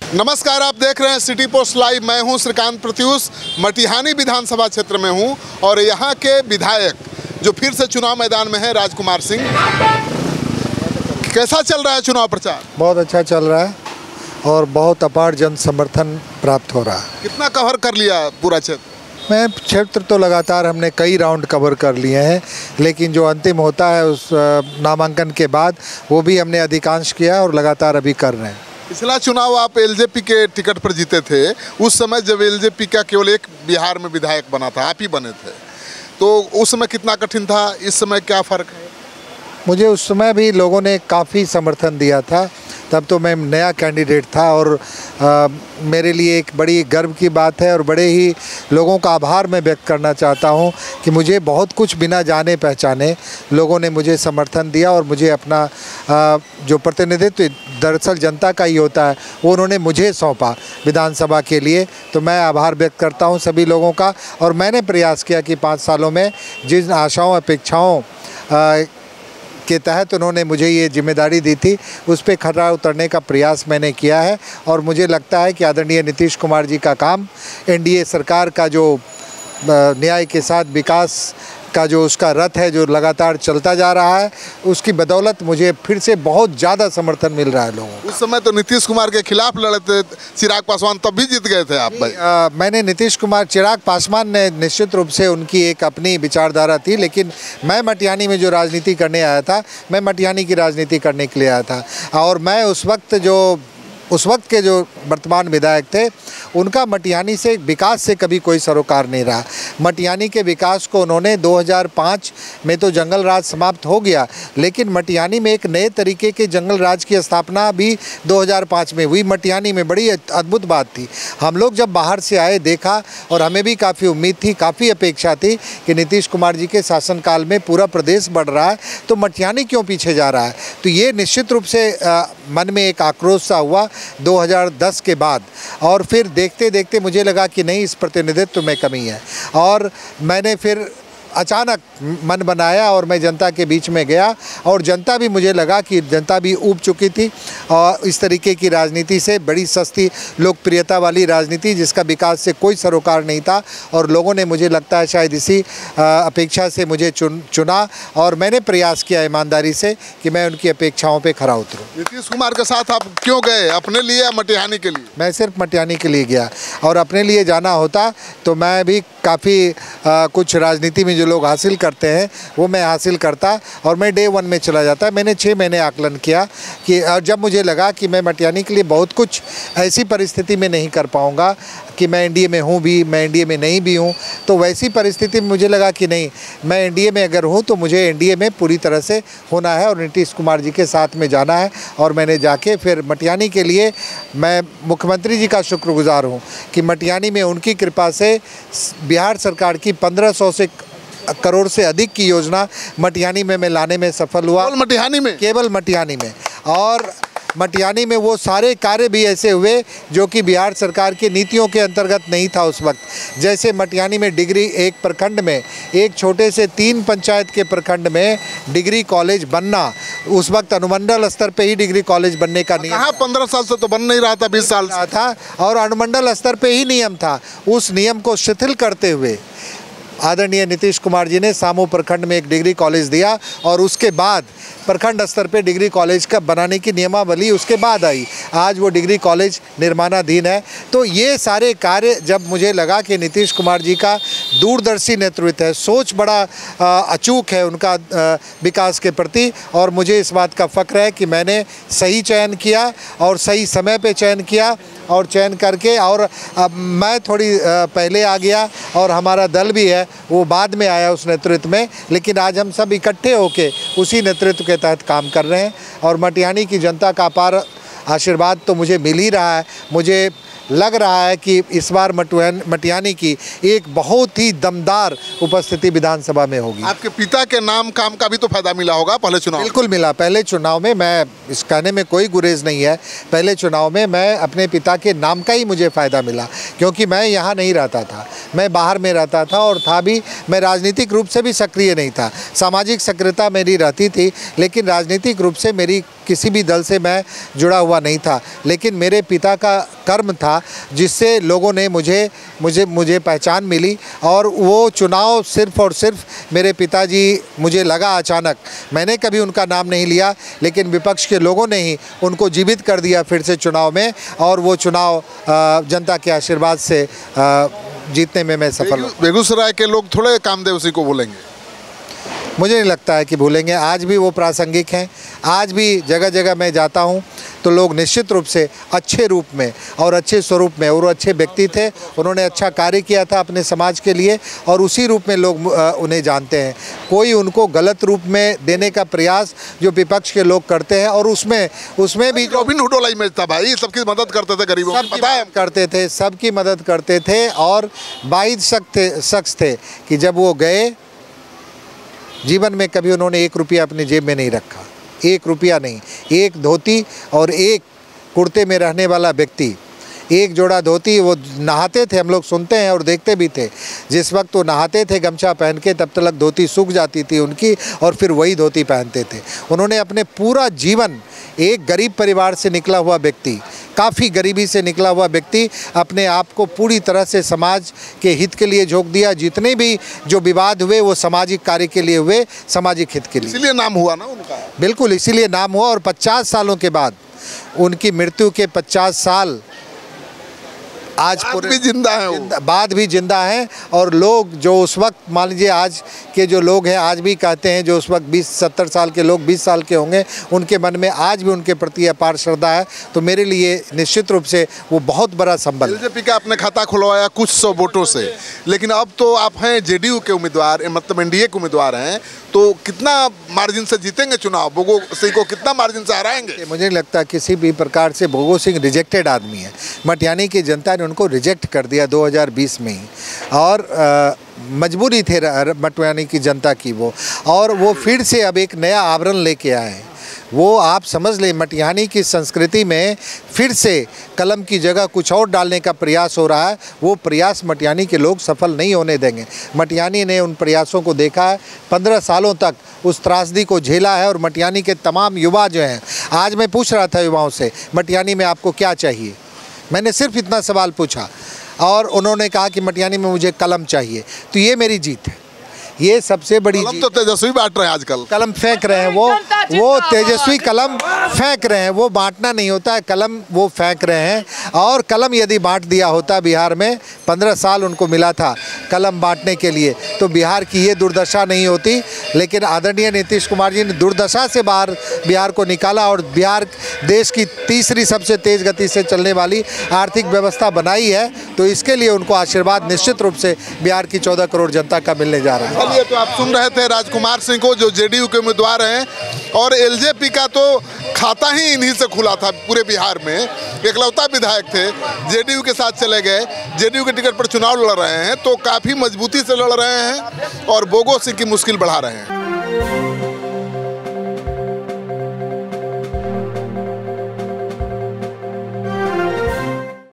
नमस्कार, आप देख रहे हैं सिटी पोस्ट लाइव। मैं हूं श्रीकांत प्रत्युष, मटिहानी विधानसभा क्षेत्र में हूं और यहां के विधायक जो फिर से चुनाव मैदान में है, राजकुमार सिंह। कैसा चल रहा है चुनाव प्रचार? बहुत अच्छा चल रहा है और बहुत अपार जन समर्थन प्राप्त हो रहा है। कितना कवर कर लिया पूरा क्षेत्र? मैं क्षेत्र तो लगातार हमने कई राउंड कवर कर लिए हैं, लेकिन जो अंतिम होता है उस नामांकन के बाद वो भी हमने अधिकांश किया और लगातार अभी कर रहे हैं। पिछला चुनाव आप एलजेपी के टिकट पर जीते थे। उस समय जब एलजेपी का केवल एक बिहार में विधायक बना था, आप ही बने थे, तो उस समय कितना कठिन था, इस समय क्या फ़र्क है? मुझे उस समय भी लोगों ने काफ़ी समर्थन दिया था। तब तो मैं नया कैंडिडेट था और मेरे लिए एक बड़ी गर्व की बात है और बड़े ही लोगों का आभार मैं व्यक्त करना चाहता हूं कि मुझे बहुत कुछ बिना जाने पहचाने लोगों ने मुझे समर्थन दिया और मुझे अपना जो प्रतिनिधित्व दरअसल जनता का ही होता है वो उन्होंने मुझे सौंपा विधानसभा के लिए। तो मैं आभार व्यक्त करता हूं सभी लोगों का। और मैंने प्रयास किया कि 5 सालों में जिन आशाओं अपेक्षाओं के तहत उन्होंने मुझे ये जिम्मेदारी दी थी, उस पे खरा उतरने का प्रयास मैंने किया है। और मुझे लगता है कि आदरणीय नीतीश कुमार जी का काम, एनडीए सरकार का जो न्याय के साथ विकास का जो उसका रथ है जो लगातार चलता जा रहा है, उसकी बदौलत मुझे फिर से बहुत ज़्यादा समर्थन मिल रहा है लोगों को। उस समय तो नीतीश कुमार के खिलाफ लड़े थे चिराग पासवान, तब भी जीत गए थे आप भाई। मैंने नीतीश कुमार, चिराग पासवान ने निश्चित रूप से उनकी एक अपनी विचारधारा थी, लेकिन मैं मटिहानी में जो राजनीति करने आया था, मैं मटिहानी की राजनीति करने के लिए आया था। और मैं उस वक्त के जो वर्तमान विधायक थे उनका मटिहानी से विकास से कभी कोई सरोकार नहीं रहा। मटिहानी के विकास को उन्होंने 2005 में तो जंगल राज समाप्त हो गया, लेकिन मटिहानी में एक नए तरीके के जंगल राज की स्थापना भी 2005 में हुई। मटिहानी में बड़ी अद्भुत बात थी। हम लोग जब बाहर से आए देखा और हमें भी काफ़ी उम्मीद थी, काफ़ी अपेक्षा थी कि नीतीश कुमार जी के शासनकाल में पूरा प्रदेश बढ़ रहा है तो मटिहानी क्यों पीछे जा रहा है। तो ये निश्चित रूप से मन में एक आक्रोश सा हुआ 2010 के बाद। और फिर देखते देखते मुझे लगा कि नहीं, इस प्रतिनिधित्व में कमी है और मैंने फिर अचानक मन बनाया और मैं जनता के बीच में गया। और जनता भी, मुझे लगा कि जनता भी ऊब चुकी थी और इस तरीके की राजनीति से, बड़ी सस्ती लोकप्रियता वाली राजनीति जिसका विकास से कोई सरोकार नहीं था। और लोगों ने, मुझे लगता है शायद इसी अपेक्षा से मुझे चुना और मैंने प्रयास किया ईमानदारी से कि मैं उनकी अपेक्षाओं पर खरा उतरूँ। नीतीश कुमार के साथ आप क्यों गए? अपने लिए या मटिहानी के लिए? मैं सिर्फ मटिहानी के लिए गया और अपने लिए जाना होता तो मैं भी काफ़ी कुछ राजनीति में जो लोग हासिल करते हैं वो मैं हासिल करता और मैं डे 1 में चला जाता। मैंने 6 महीने आकलन किया कि और जब मुझे लगा कि मैं मटिहानी के लिए बहुत कुछ ऐसी परिस्थिति में नहीं कर पाऊँगा कि मैं एनडीए में हूँ भी, मैं एनडीए में नहीं भी हूँ, तो वैसी परिस्थिति में मुझे लगा कि नहीं, मैं एनडीए में अगर हूँ तो मुझे एनडीए में पूरी तरह से होना है और नीतीश कुमार जी के साथ में जाना है। और मैंने जाके फिर मटिहानी के लिए मैं मुख्यमंत्री जी का शुक्रगुजार हूँ कि मटिहानी में उनकी कृपा से बिहार सरकार की 1500 करोड़ से अधिक की योजना मटिहानी में मैं लाने में सफल हुआ। केवल मटिहानी में? केवल मटिहानी में। और मटिहानी में वो सारे कार्य भी ऐसे हुए जो कि बिहार सरकार की नीतियों के अंतर्गत नहीं था उस वक्त। जैसे मटिहानी में डिग्री, एक प्रखंड में, एक छोटे से 3 पंचायत के प्रखंड में डिग्री कॉलेज बनना, उस वक्त अनुमंडल स्तर पे ही डिग्री कॉलेज बनने का नियम। हाँ, 15 साल से तो बन नहीं रहा था, 20 साल से था और अनुमंडल स्तर पे ही नियम था। उस नियम को शिथिल करते हुए आदरणीय नीतीश कुमार जी ने सामू प्रखंड में एक डिग्री कॉलेज दिया और उसके बाद प्रखंड स्तर पे डिग्री कॉलेज का बनाने की नियमावली उसके बाद आई। आज वो डिग्री कॉलेज निर्माणाधीन है। तो ये सारे कार्य जब मुझे लगा कि नीतीश कुमार जी का दूरदर्शी नेतृत्व है, सोच बड़ा अचूक है उनका विकास के प्रति, और मुझे इस बात का फ़ख्र है कि मैंने सही चयन किया और सही समय पे चयन किया और चयन करके, और अब मैं थोड़ी पहले आ गया और हमारा दल भी है वो बाद में आया उस नेतृत्व में, लेकिन आज हम सब इकट्ठे होके उसी नेतृत्व के तहत काम कर रहे हैं। और मटिहानी की जनता का अपार आशीर्वाद तो मुझे मिल ही रहा है। मुझे लग रहा है कि इस बार मटिहानी की एक बहुत ही दमदार उपस्थिति विधानसभा में होगी। आपके पिता के नाम काम का भी तो फायदा मिला होगा पहले चुनाव? बिल्कुल मिला। पहले चुनाव में, मैं इस कहने में कोई गुरेज नहीं है, पहले चुनाव में मैं अपने पिता के नाम का ही मुझे फ़ायदा मिला, क्योंकि मैं यहाँ नहीं रहता था, मैं बाहर में रहता था और था भी, मैं राजनीतिक रूप से भी सक्रिय नहीं था। सामाजिक सक्रियता मेरी रहती थी, लेकिन राजनीतिक रूप से मेरी किसी भी दल से मैं जुड़ा हुआ नहीं था, लेकिन मेरे पिता का कर्म था जिससे लोगों ने मुझे पहचान मिली। और वो चुनाव सिर्फ़ और सिर्फ मेरे पिताजी, मुझे लगा अचानक, मैंने कभी उनका नाम नहीं लिया, लेकिन विपक्ष के लोगों ने ही उनको जीवित कर दिया फिर से चुनाव में, और वो चुनाव जनता के आशीर्वाद से जीतने में मैं सफल हूँ। बेगूसराय के लोग थोड़े कामदेव सिंह को बोलेंगे? मुझे नहीं लगता है कि भूलेंगे। आज भी वो प्रासंगिक हैं। आज भी जगह जगह मैं जाता हूँ तो लोग निश्चित रूप से अच्छे रूप में और अच्छे स्वरूप में, और अच्छे व्यक्ति थे, उन्होंने अच्छा कार्य किया था अपने समाज के लिए, और उसी रूप में लोग उन्हें जानते हैं। कोई उनको गलत रूप में देने का प्रयास जो विपक्ष के लोग करते हैं, और उसमें भी रॉबिन हुड वाला इमेज था भाई, सबकी मदद करते थे, गरीबों की पता है, करते थे, सबकी मदद करते थे। और 22 शख्स थे कि जब वो गए, जीवन में कभी उन्होंने 1 रुपया अपनी जेब में नहीं रखा, 1 रुपया नहीं। एक धोती और एक कुर्ते में रहने वाला व्यक्ति, एक जोड़ा धोती, वो नहाते थे, हम लोग सुनते हैं और देखते भी थे, जिस वक्त वो नहाते थे गमछा पहन के, तब तक धोती सूख जाती थी उनकी, और फिर वही धोती पहनते थे। उन्होंने अपने पूरा जीवन, एक गरीब परिवार से निकला हुआ व्यक्ति, काफ़ी गरीबी से निकला हुआ व्यक्ति, अपने आप को पूरी तरह से समाज के हित के लिए झोंक दिया। जितने भी जो विवाद हुए वो सामाजिक कार्य के लिए हुए, सामाजिक हित के लिए। इसीलिए नाम हुआ ना उनका। बिल्कुल, इसीलिए नाम हुआ। और 50 सालों के बाद, उनकी मृत्यु के 50 साल आज पूरे जिंदा है, बाद भी जिंदा हैं। और लोग जो उस वक्त, मान लीजिए आज के जो लोग हैं, आज भी कहते हैं, जो उस वक्त 20-70 साल के लोग, 20 साल के होंगे, उनके मन में आज भी उनके प्रति अपार श्रद्धा है। तो मेरे लिए निश्चित रूप से वो बहुत बड़ा संबल। बीजेपी का आपने खाता खुलवाया कुछ 100 वोटों से, लेकिन अब तो आप हैं जेडीयू के उम्मीदवार, मतलब एनडीए के उम्मीदवार हैं, तो कितना मार्जिन से जीतेंगे चुनाव? भोगो सिंह को कितना मार्जिन से हराएंगे? मुझे नहीं लगता किसी भी प्रकार से। भोगो सिंह रिजेक्टेड आदमी है। मटियानी की जनता ने उनको रिजेक्ट कर दिया 2020 में ही, और मजबूरी थे मटियानी की जनता की वो, और वो फिर से अब एक नया आवरण लेके आए हैं। वो आप समझ लें, मटियानी की संस्कृति में फिर से कलम की जगह कुछ और डालने का प्रयास हो रहा है। वो प्रयास मटियानी के लोग सफल नहीं होने देंगे। मटियानी ने उन प्रयासों को देखा है, 15 सालों तक उस त्रासदी को झेला है। और मटियानी के तमाम युवा जो हैं, आज मैं पूछ रहा था युवाओं से, मटियानी में आपको क्या चाहिए? मैंने सिर्फ इतना सवाल पूछा, और उन्होंने कहा कि मटियानी में मुझे कलम चाहिए। तो ये मेरी जीत है, ये सबसे बड़ी कलम तो तेजस्वी बांट रहे हैं आजकल। कलम फेंक रहे हैं वो तेजस्वी कलम फेंक रहे हैं। वो बांटना नहीं होता है, कलम वो फेंक रहे हैं। और कलम यदि बांट दिया होता, बिहार में 15 साल उनको मिला था कलम बांटने के लिए, तो बिहार की ये दुर्दशा नहीं होती। लेकिन आदरणीय नीतीश कुमार जी ने दुर्दशा से बाहर बिहार को निकाला, और बिहार देश की तीसरी सबसे तेज़ गति से चलने वाली आर्थिक व्यवस्था बनाई है। तो इसके लिए उनको आशीर्वाद निश्चित रूप से बिहार की 14 करोड़ जनता का मिलने जा रहा है। ये तो आप सुन रहे थे राजकुमार सिंह को, जो जेडीयू के उम्मीदवार हैं, और एलजेपी का तो खाता ही इन्हीं से खुला था पूरे बिहार में। एकलौता विधायक थे, जेडीयू के साथ चले गए, जेडीयू के टिकट पर चुनाव लड़ रहे हैं, तो काफ़ी मजबूती से लड़ रहे हैं और भोगो सिंह की मुश्किल बढ़ा रहे हैं।